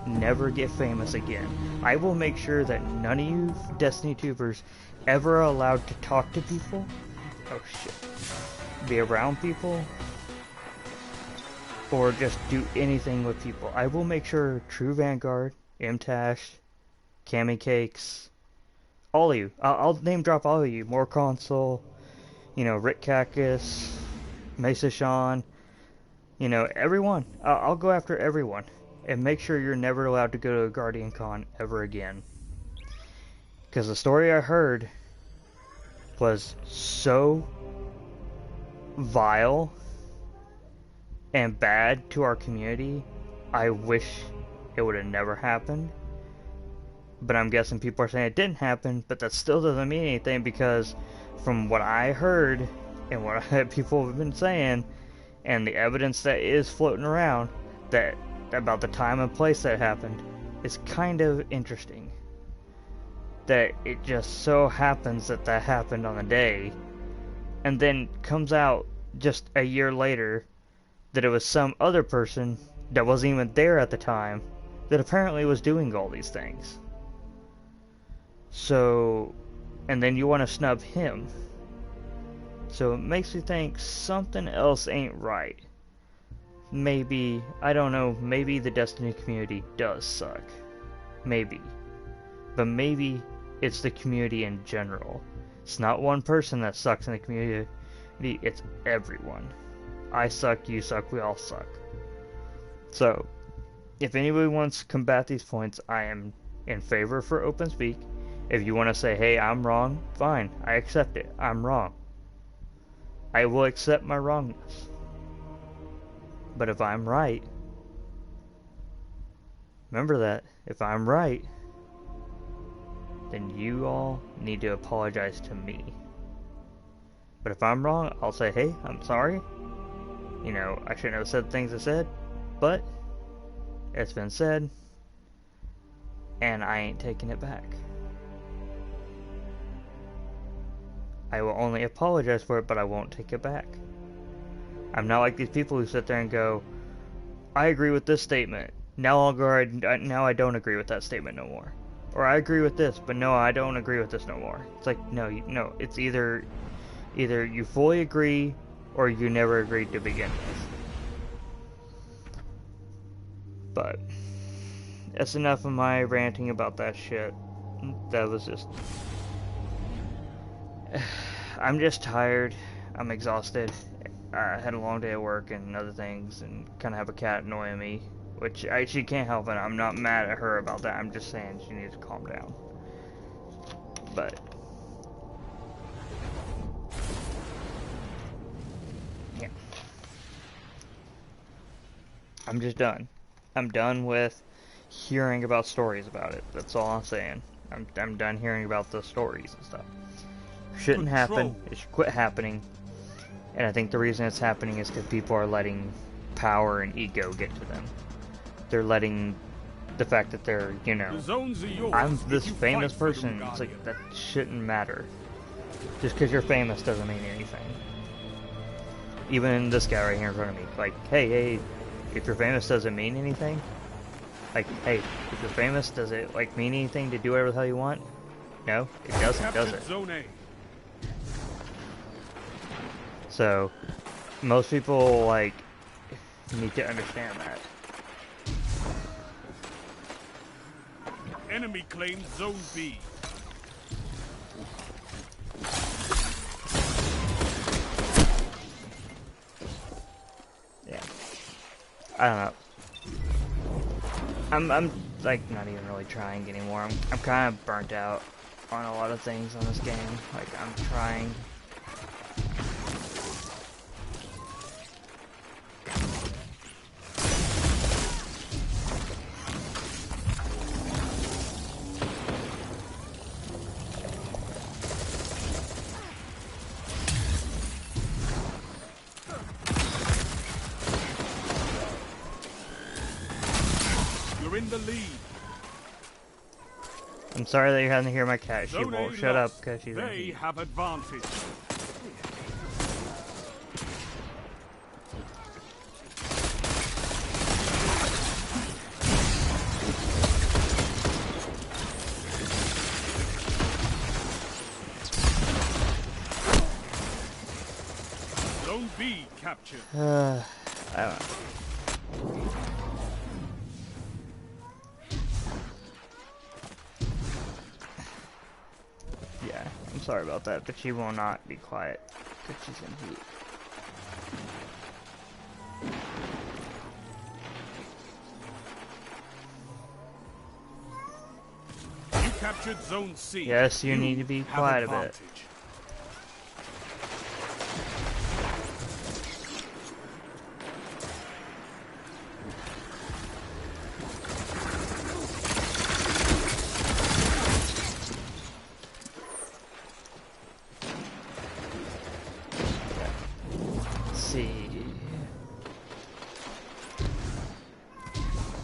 B: never get famous again. I will make sure that none of you Destiny tubers ever are allowed to talk to people, oh shit, be around people, or just do anything with people. I will make sure True Vanguard, MTash, Cammy Cakes, all of you. I'll name drop all of you. More Console, you know, Rick Cactus, Mesa Sean, you know, everyone. I'll go after everyone. And make sure you're never allowed to go to a Guardian Con ever again. Because the story I heard was so vile and bad to our community. I wish it would have never happened. But I'm guessing people are saying it didn't happen, but that still doesn't mean anything, because from what I heard and what people have been saying and the evidence that is floating around that about the time and place that happened, is kind of interesting. That it just so happens that that happened on the day, and then comes out just a year later that it was some other person that wasn't even there at the time that apparently was doing all these things. So, and then you want to snub him. So it makes me think something else ain't right. Maybe, I don't know, maybe the Destiny community does suck. Maybe. But maybe it's the community in general. It's not one person that sucks in the community, it's everyone. I suck, you suck, we all suck. So, if anybody wants to combat these points, I am in favor for open speak. If you want to say, hey, I'm wrong, fine, I accept it, I'm wrong. I will accept my wrongness. But if I'm right, remember that, if I'm right, then you all need to apologize to me. But if I'm wrong, I'll say, hey, I'm sorry. You know, I shouldn't have said things I said, but it's been said, and I ain't taking it back. I will only apologize for it, but I won't take it back. I'm not like these people who sit there and go, I agree with this statement. Now now I don't agree with that statement no more. Or I agree with this, but no, I don't agree with this no more. It's like, no, it's either you fully agree or you never agreed to begin with. But that's enough of my ranting about that shit. That was just... I'm just tired. I'm exhausted. I had a long day at work and other things, and kind of have a cat annoying me, which she can't help it. I'm not mad at her about that. I'm just saying she needs to calm down. But yeah, I'm just done. I'm done with hearing about stories about it. That's all I'm saying. I'm done hearing about the stories and stuff. Shouldn't happen. It should quit happening. And I think the reason it's happening is because people are letting power and ego get to them. They're letting the fact that they're, you know, I'm this famous person. It's like, that shouldn't matter. Just because you're famous doesn't mean anything. Even this guy right here in front of me. Like, hey, if you're famous, does it mean anything? Like, hey, if you're famous, does it, like, mean anything to do whatever the hell you want? No, it doesn't, does it? So, most people, like, need to understand that.
A: Enemy claims Zone B.
B: Yeah. I don't know. I'm like not even really trying anymore. I'm kind of burnt out on a lot of things on this game. Like, I'm trying.
A: In the lead.
B: I'm sorry that you're having to hear my cat. She
A: Zone
B: won't
A: A
B: shut up
A: lost.
B: because she's
A: They have advantage. Zone B captured.
B: I don't know. sorry about that, but she will not be quiet because she's in heat.
A: You captured Zone C.
B: Yes, you need to be quiet a bit.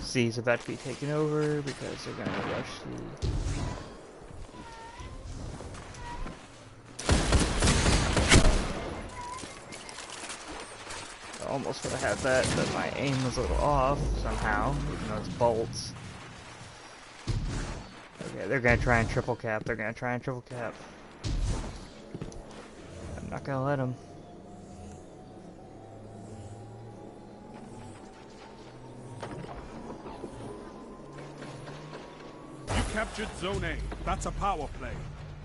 B: C's about to be taken over because they're gonna rush C. I almost would have had that, but my aim was a little off somehow, even though it's bolts. Okay, they're gonna try and triple cap. They're gonna try and triple cap. I'm not gonna let them.
A: Captured Zone A. That's a power play.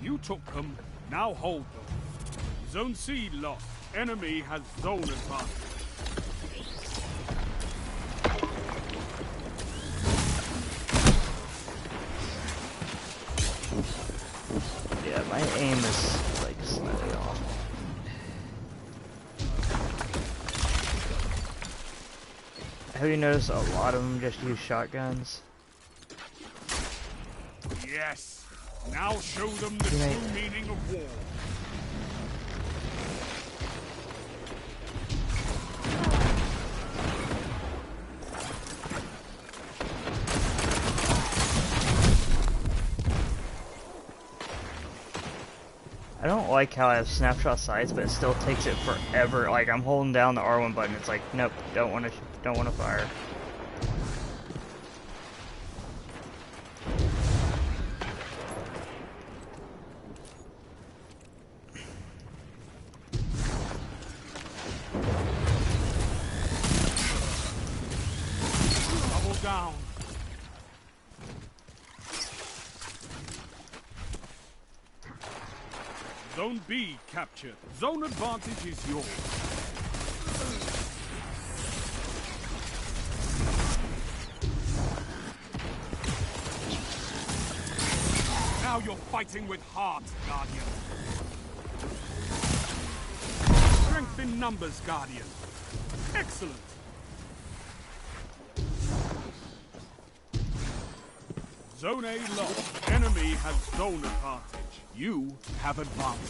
A: You took them, now hold them. Zone C lost. Enemy has zone advantage.
B: Yeah, my aim is like slightly off. Have you noticed a lot of them just use shotguns?
A: Yes. Now show them the true meaning of war.
B: I don't like how I have snapshot sights, but it still takes it forever. Like I'm holding down the R1 button, it's like, nope, don't want to fire.
A: Down. Zone B captured. Zone advantage is yours. Now you're fighting with heart, Guardian. Strength in numbers, Guardian. Excellent. Zone A lost. Enemy has zone advantage. You have advantage.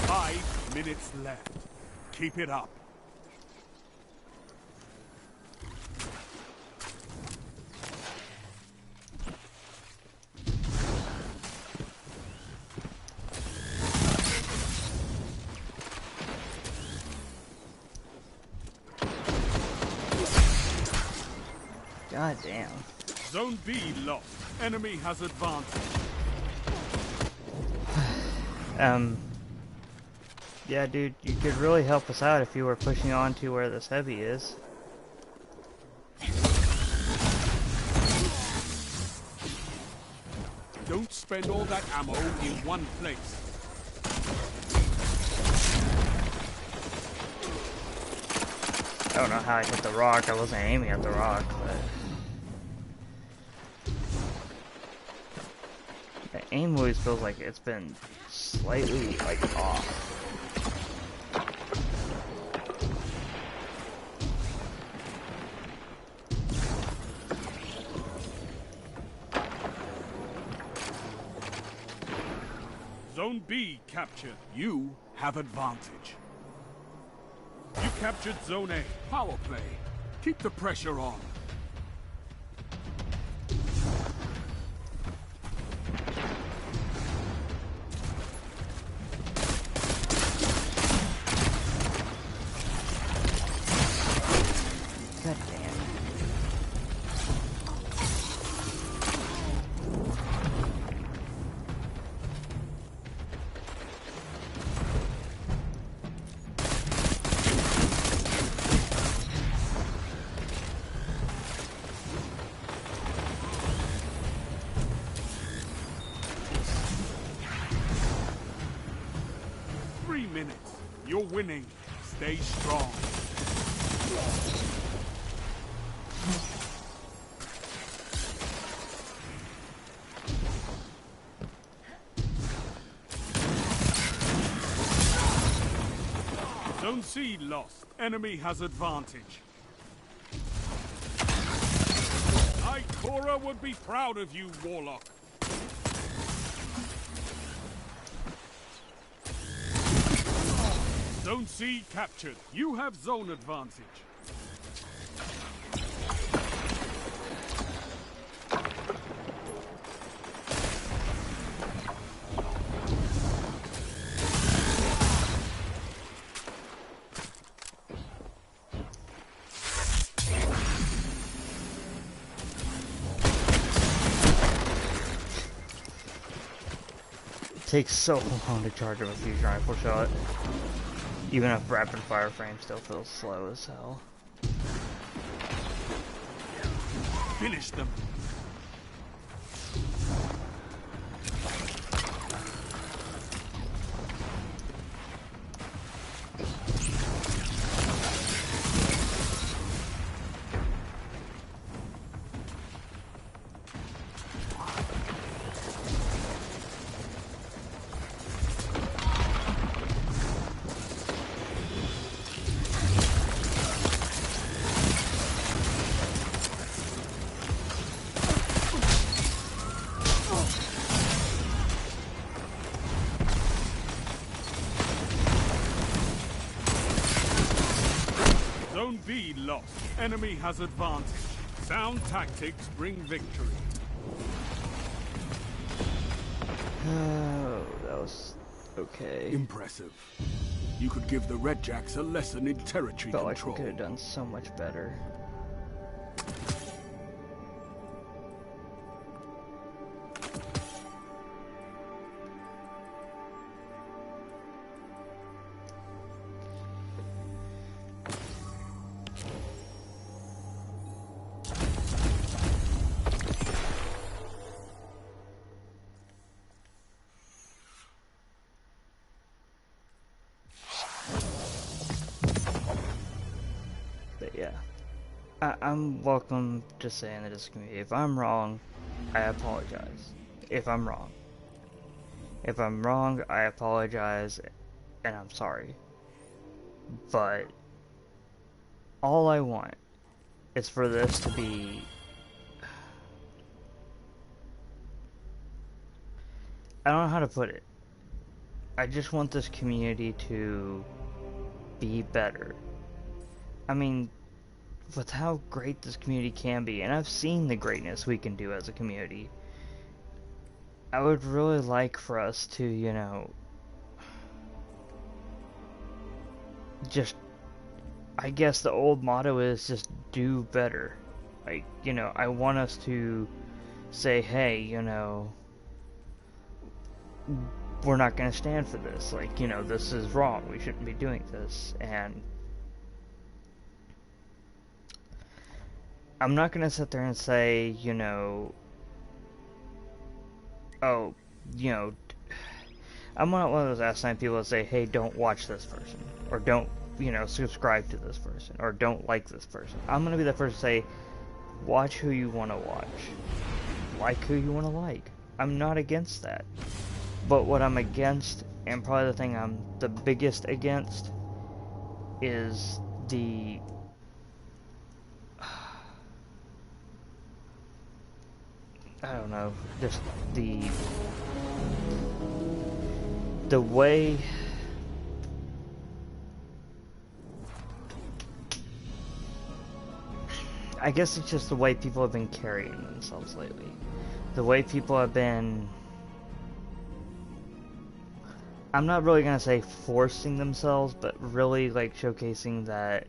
A: Five minutes left. Keep it up.
B: God damn.
A: Zone B lost. Enemy has advantage.
B: Yeah, dude, you could really help us out if you were pushing on to where this heavy is.
A: Don't spend all that ammo in one place.
B: I don't know how I hit the rock. I wasn't aiming at the rock, but the aim always feels like it's been slightly like off.
A: Zone B captured. You have advantage. You captured Zone A. Power play. Keep the pressure on.
B: God damn.
A: You're winning. Stay strong. Zone C lost. Enemy has advantage. Ikora would be proud of you, Warlock. Zone C captured. You have zone advantage.
B: Takes so long to charge up a fusion rifle shot. Even if rapid fire frame still feels slow as hell.
A: Finish them. Zone B lost. Enemy has advantage. Sound tactics bring victory.
B: Oh, that was okay.
A: Impressive. You could give the Redjacks a lesson in territory
B: Felt like
A: control.
B: we could have done so much better. Yeah, I'm welcome to saying that this community. If I'm wrong, I apologize. If I'm wrong. If I'm wrong, I apologize, and I'm sorry. But all I want is for this to be... I don't know how to put it. I just want this community to be better. I mean, with how great this community can be, and I've seen the greatness we can do as a community, I would really like for us to, you know, just, I guess the old motto is just do better. Like, you know, I want us to say, hey, you know, we're not going to stand for this. Like, you know, this is wrong. We shouldn't be doing this. And I'm not going to sit there and say, you know, oh, you know, I'm not one of those asinine people that say, hey, don't watch this person. Or don't, you know, subscribe to this person. Or don't like this person. I'm going to be the first to say, watch who you want to watch. Like who you want to like. I'm not against that. But what I'm against, and probably the thing I'm the biggest against, is the... I don't know, just the way I guess it's just the way people have been carrying themselves lately. The way people have been, I'm not really gonna say forcing themselves, but really like showcasing that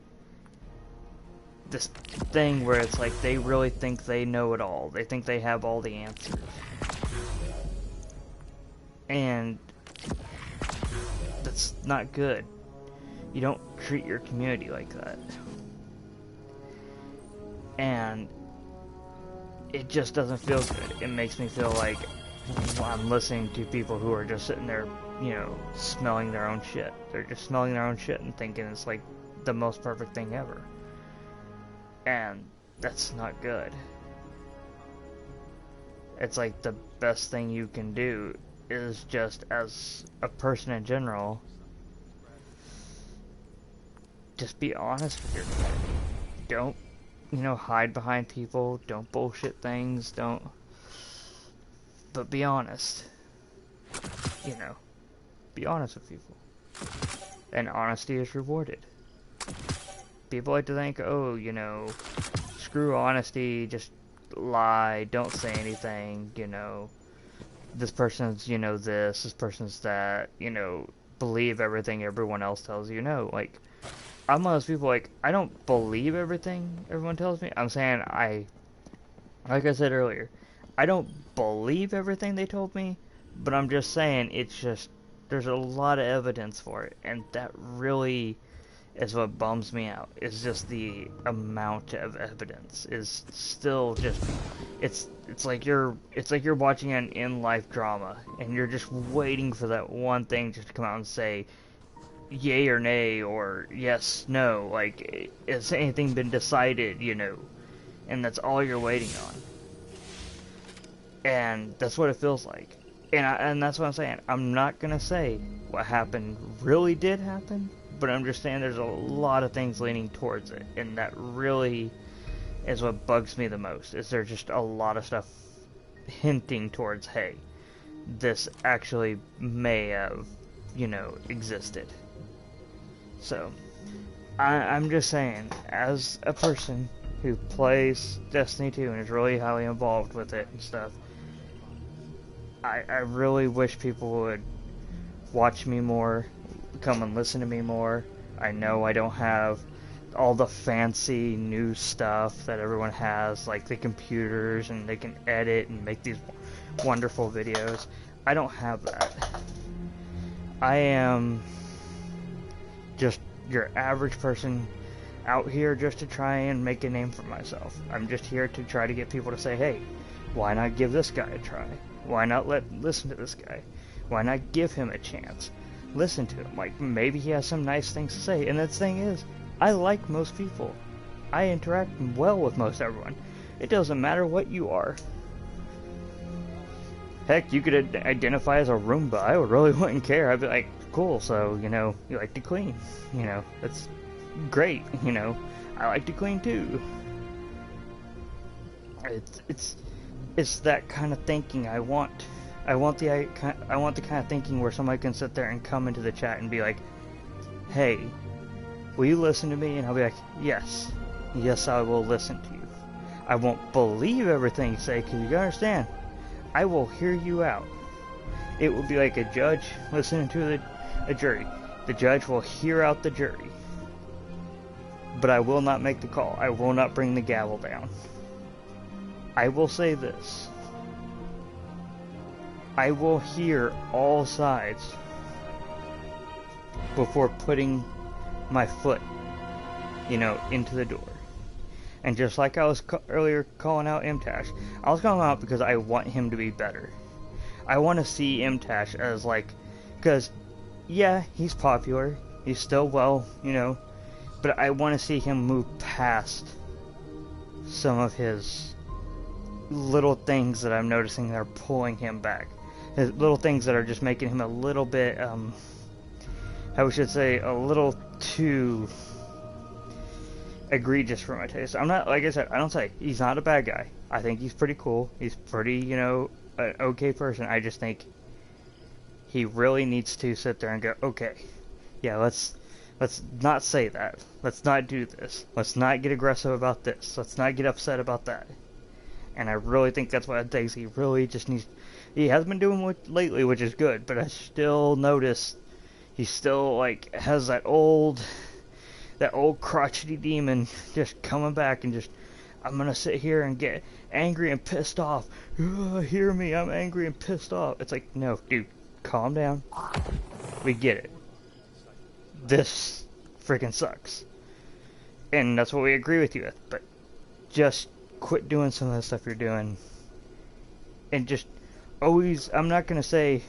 B: this thing where it's like they really think they know it all. They think they have all the answers. And that's not good. You don't treat your community like that. And it just doesn't feel good. It makes me feel like I'm listening to people who are just sitting there, you know, smelling their own shit. They're just smelling their own shit and thinking it's like the most perfect thing ever. And that's not good. It's like the best thing you can do is just, as a person in general, just be honest with yourself. Don't, you know, hide behind people. Don't bullshit things. But be honest. You know, be honest with people. And honesty is rewarded. People like to think, oh, you know, screw honesty, just lie, don't say anything, you know, this person's, you know, this person's that, you know, believe everything everyone else tells you. No, like, I'm one of those people, like, I don't believe everything everyone tells me. I'm saying like I said earlier, I don't believe everything they told me, but I'm just saying it's just, there's a lot of evidence for it, and that really is what bums me out. It's just the amount of evidence is still just, it's like you're watching an in-life drama, and you're just waiting for that one thing just to come out and say yay or nay, or yes, no, like, has anything been decided, you know, and that's all you're waiting on. And that's what it feels like. And that's what I'm saying. I'm not gonna say what happened really did happen, but I'm just saying there's a lot of things leaning towards it, and that really is what bugs me the most, is there's just a lot of stuff hinting towards, hey, this actually may have, you know, existed. So, I'm just saying, as a person who plays Destiny 2 and is really highly involved with it and stuff, I really wish people would watch me more, come and listen to me more. I know I don't have all the fancy new stuff that everyone has, like the computers, and they can edit and make these wonderful videos. I don't have that. I am just your average person out here just to try and make a name for myself. I'm just here to try to get people to say, hey, why not give this guy a try? Why not listen to this guy? Why not give him a chance? Listen to him. Like, maybe he has some nice things to say. And the thing is, I like most people. I interact well with most everyone. It doesn't matter what you are. Heck, you could identify as a Roomba. I really wouldn't care. I'd be like, cool, so, you know, you like to clean. You know, that's great, you know. I like to clean too. It's that kind of thinking I want. I want the kind of thinking where somebody can sit there and come into the chat and be like, hey, will you listen to me? And I'll be like, yes, I will listen to you. I won't believe everything you say, because you gotta understand, I will hear you out. It will be like a judge listening to a jury. The judge will hear out the jury, but I will not make the call. I will not bring the gavel down. I will say this. I will hear all sides before putting my foot, you know, into the door. And just like I was earlier calling out MTash, I was calling him out because I want him to be better. I want to see MTash as like, because yeah, he's popular, he's still well, you know, but I want to see him move past some of his little things that I'm noticing that are pulling him back. His little things that are just making him a little bit, how we should say, a little too egregious for my taste. I'm not, like I said, I don't say he's not a bad guy. I think he's pretty cool. He's pretty, you know, an okay person. I just think he really needs to sit there and go, okay, yeah, let's not say that. Let's not do this. Let's not get aggressive about this. Let's not get upset about that. And I really think that's what things he really just needs. He has been doing lately, which is good, but I still notice he still like has that old crotchety demon just coming back and just, I'm gonna sit here and get angry and pissed off. Hear me, I'm angry and pissed off. It's like, no, dude, calm down. We get it. This freaking sucks. And that's what we agree with you with, but just quit doing some of the stuff you're doing and just always, I'm not gonna say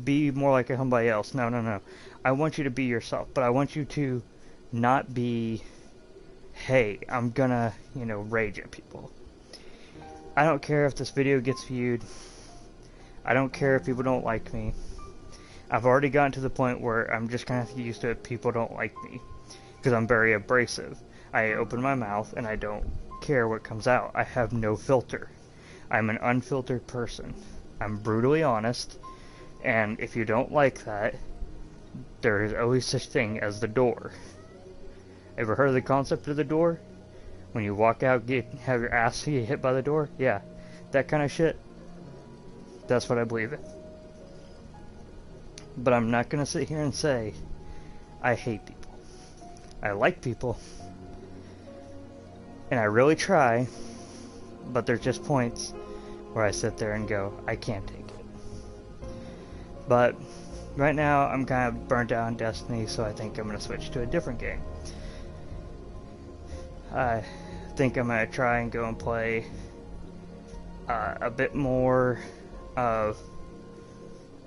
B: be more like somebody else. No, no, no. I want you to be yourself, but I want you to not be, hey, I'm gonna, you know, rage at people. I don't care if this video gets viewed. I don't care if people don't like me. I've already gotten to the point where I'm just kind of used to it. People don't like me because I'm very abrasive. I open my mouth and I don't care what comes out. I have no filter. I'm an unfiltered person. I'm brutally honest, and if you don't like that, there is always such thing as the door. Ever heard of the concept of the door? When you walk out, have your ass get hit by the door? Yeah, that kind of shit. That's what I believe in. But I'm not gonna sit here and say I hate people. I like people, and I really try, but there's just points where I sit there and go, I can't take it. But right now I'm kind of burnt out on Destiny, so I think I'm gonna switch to a different game. I think I'm gonna try and go and play a bit more of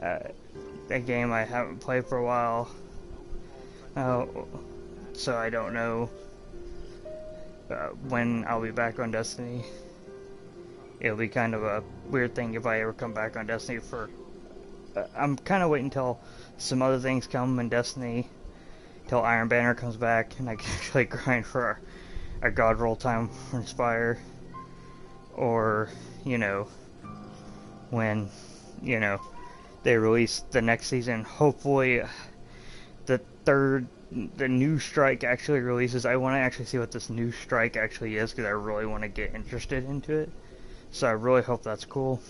B: a game I haven't played for a while. So I don't know when I'll be back on Destiny. It'll be kind of a weird thing if I ever come back on Destiny for... I'm kind of waiting until some other things come in Destiny, till Iron Banner comes back, and I can actually grind for a God roll time for Inspire. Or, you know, when, you know, they release the next season. Hopefully the new strike actually releases. I want to actually see what this new strike actually is, because I really want to get interested into it. So I really hope that's cool.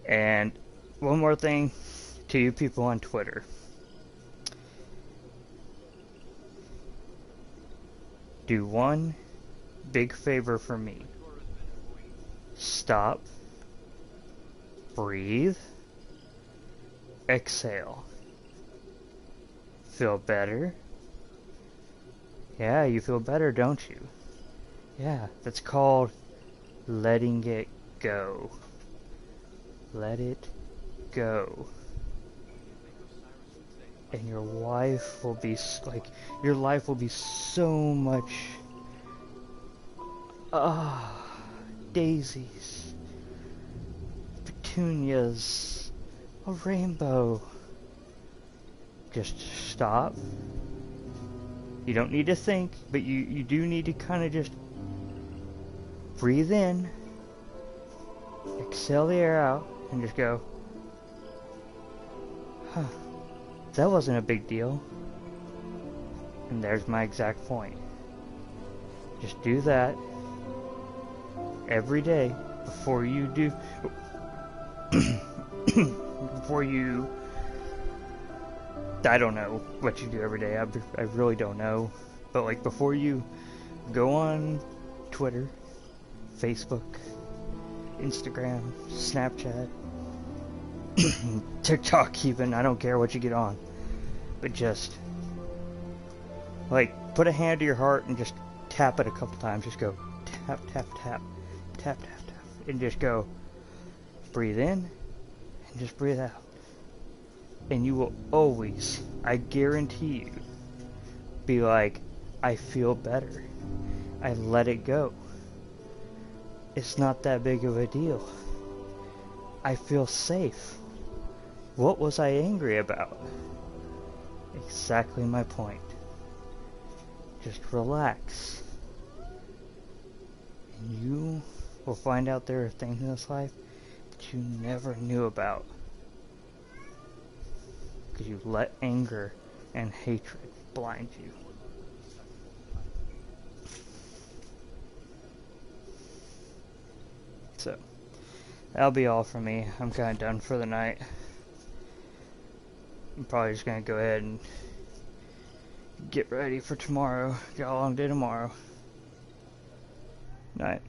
B: And one more thing to you people on Twitter. Do one big favor for me. Stop. Breathe. Exhale. Feel better? Yeah, you feel better, don't you? Yeah, that's called letting it go. Let it go. And your life will be like, your life will be so much daisies, petunias, a rainbow. Just stop. You don't need to think, but you do need to kind of just breathe in, exhale the air out, and just go, huh, that wasn't a big deal. And there's my exact point. Just do that every day before you do, before you, I don't know what you do every day. I really don't know. But like before you go on Twitter, Facebook, Instagram, Snapchat, TikTok even, I don't care what you get on. But just like put a hand to your heart and just tap it a couple times. Just go tap, tap, tap, tap, tap, tap. And just go breathe in and just breathe out. And you will always, I guarantee you, be like, I feel better. I let it go. It's not that big of a deal. I feel safe. What was I angry about? Exactly my point. Just relax. And you will find out there are things in this life that you never knew about. Because you let anger and hatred blind you. So, that'll be all for me. I'm kind of done for the night. I'm probably just going to go ahead and get ready for tomorrow. Got a long day tomorrow. Night.